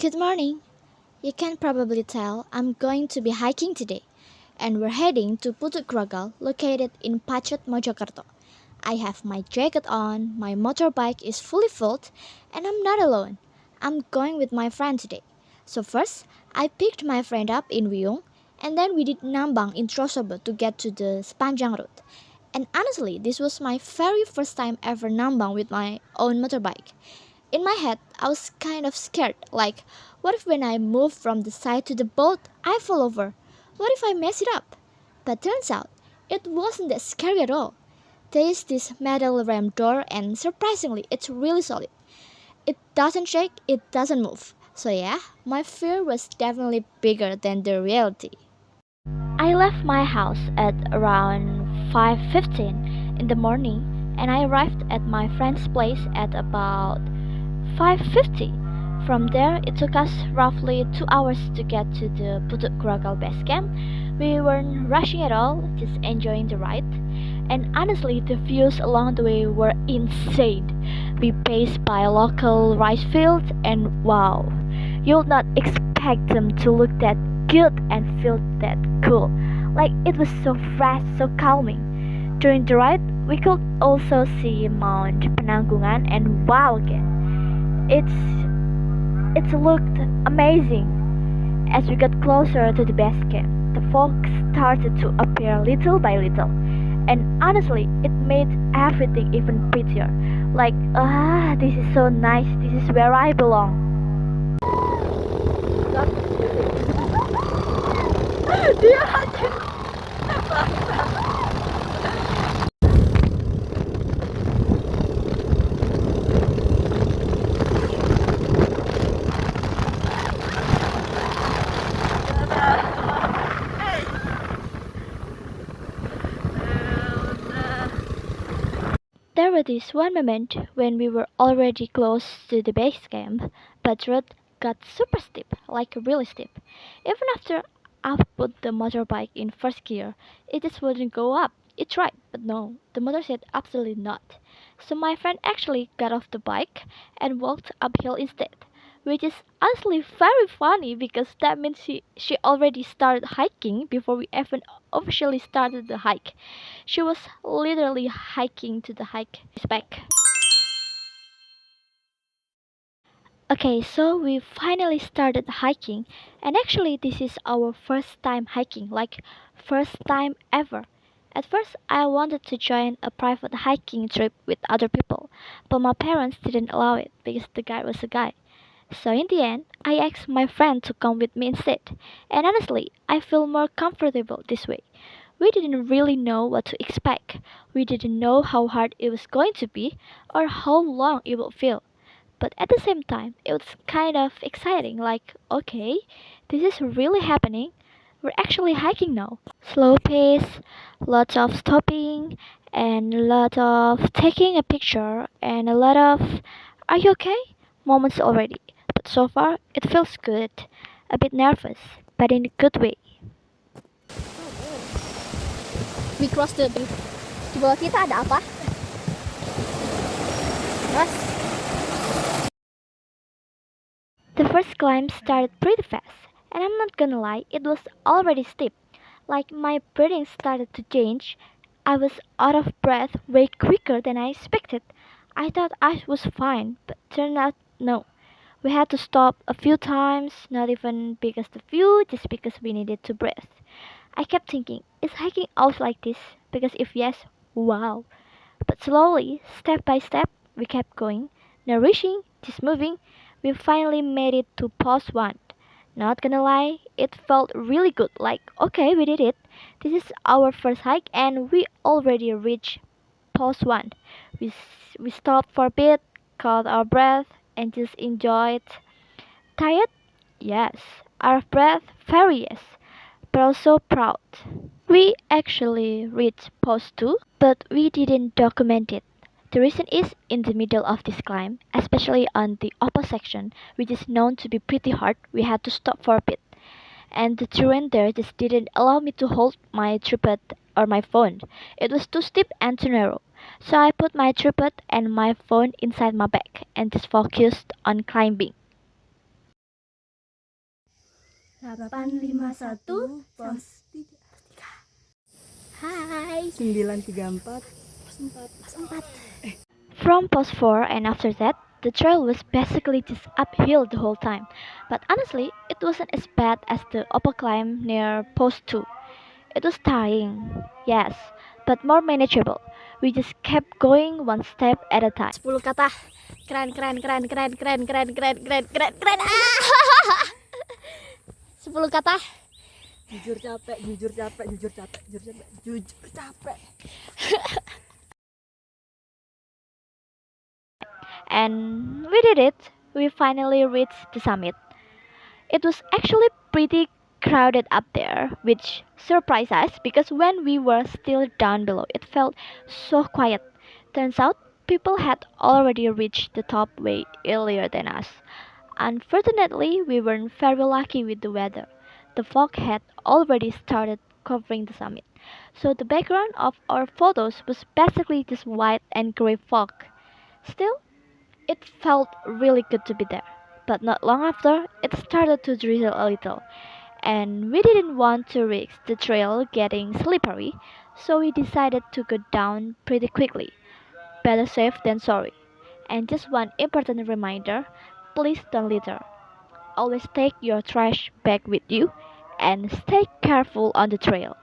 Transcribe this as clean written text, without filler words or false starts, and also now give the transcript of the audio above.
Good morning. You can probably tell I'm going to be hiking today, and we're heading to Puthuk Gragal, located in Pacet, Mojokerto. I have my jacket on, my motorbike is fully filled, and I'm not alone. I'm going with my friend today. So first, I picked my friend up in Wiyung, and then we did Nambang in Trosobo to get to the Sepanjang route. And honestly, this was my very first time ever Nambang with my own motorbike. In my head, I was kind of scared, like, what if when I move from the side to the boat, I fall over? What if I mess it up? But turns out, it wasn't that scary at all. There is this metal ram door, and surprisingly, it's really solid. It doesn't shake, it doesn't move. So yeah, my fear was definitely bigger than the reality. I left my house at around 5:15 in the morning, and I arrived at my friend's place at about 5:50. From there, it took us roughly 2 hours to get to the Puthuk Gragal base camp. We weren't rushing at all, just enjoying the ride. And honestly, the views along the way were insane. We passed by local rice fields, and wow, you would not expect them to look that good and feel that cool. Like it was so fresh, so calming. During the ride, we could also see Mount Penanggungan, and wow again. It's looked amazing. As we got closer to the base camp, the fog started to appear little by little, and honestly, it made everything even prettier. Like, this is so nice. This is where I belong. There was this one moment when we were already close to the base camp, but the road got super steep, like really steep. Even after I put the motorbike in first gear, it just wouldn't go up. It tried, but no, the motor said absolutely not. So my friend actually got off the bike and walked uphill instead, which is honestly very funny because that means she already started hiking before we even officially started the hike. She was literally hiking to the hike back. Okay, so we finally started hiking, and actually, this is our first time hiking, like, first time ever. At first, I wanted to join a private hiking trip with other people, but my parents didn't allow it because the guide was a guy. So, in the end, I asked my friend to come with me instead, and honestly, I feel more comfortable this way. We didn't really know what to expect. We didn't know how hard it was going to be or how long it would feel. But at the same time, it was kind of exciting, like, okay, this is really happening. We're actually hiking now. Slow pace, lots of stopping, and a lot of taking a picture, and a lot of, are you okay? Moments already. But so far, it feels good. A bit nervous, but in a good way. We crossed the beach. Di bawah kita ada apa? Terus, the first climb started pretty fast, and I'm not gonna lie, it was already steep. Like my breathing started to change. I was out of breath way quicker than I expected. I thought I was fine, but turned out no. We had to stop a few times, not even because the view, just because we needed to breathe. I kept thinking, is hiking always like this? Because if yes, wow. But slowly, step by step, we kept going. No rushing, just moving. We finally made it to post one. Not gonna lie, it felt really good. Like, okay, we did it. This is our first hike, and we already reached post one. We stopped for a bit, caught our breath, and just enjoyed. Tired? Yes. Out of breath? Very yes. But also proud. We actually reached post 2, but we didn't document it. The reason is in the middle of this climb, especially on the upper section, which is known to be pretty hard, we had to stop for a bit. And the terrain there just didn't allow me to hold my tripod or my phone. It was too steep and too narrow. So I put my tripod and my phone inside my bag and just focused on climbing. 851 pos 3. Hai. 934 pos 4. From post 4 and after that, the trail was basically just uphill the whole time. But honestly, it wasn't as bad as the upper climb near post 2. It was tiring, yes, but more manageable. We just kept going one step at a time. 10 kata. Keren. 10 kata. Jujur capek. And we did it. We finally reached the summit. It was actually pretty crowded up there, which surprised us because when we were still down below, it felt so quiet. Turns out people had already reached the top way earlier than us. Unfortunately, we weren't very lucky with the weather. The fog had already started covering the summit, so the background of our photos was basically just white and gray fog. Still, it felt really good to be there. But not long after, it started to drizzle a little, and we didn't want to risk the trail getting slippery, so we decided to go down pretty quickly. Better safe than sorry. And just one important reminder, please don't litter. Always take your trash bag with you and stay careful on the trail.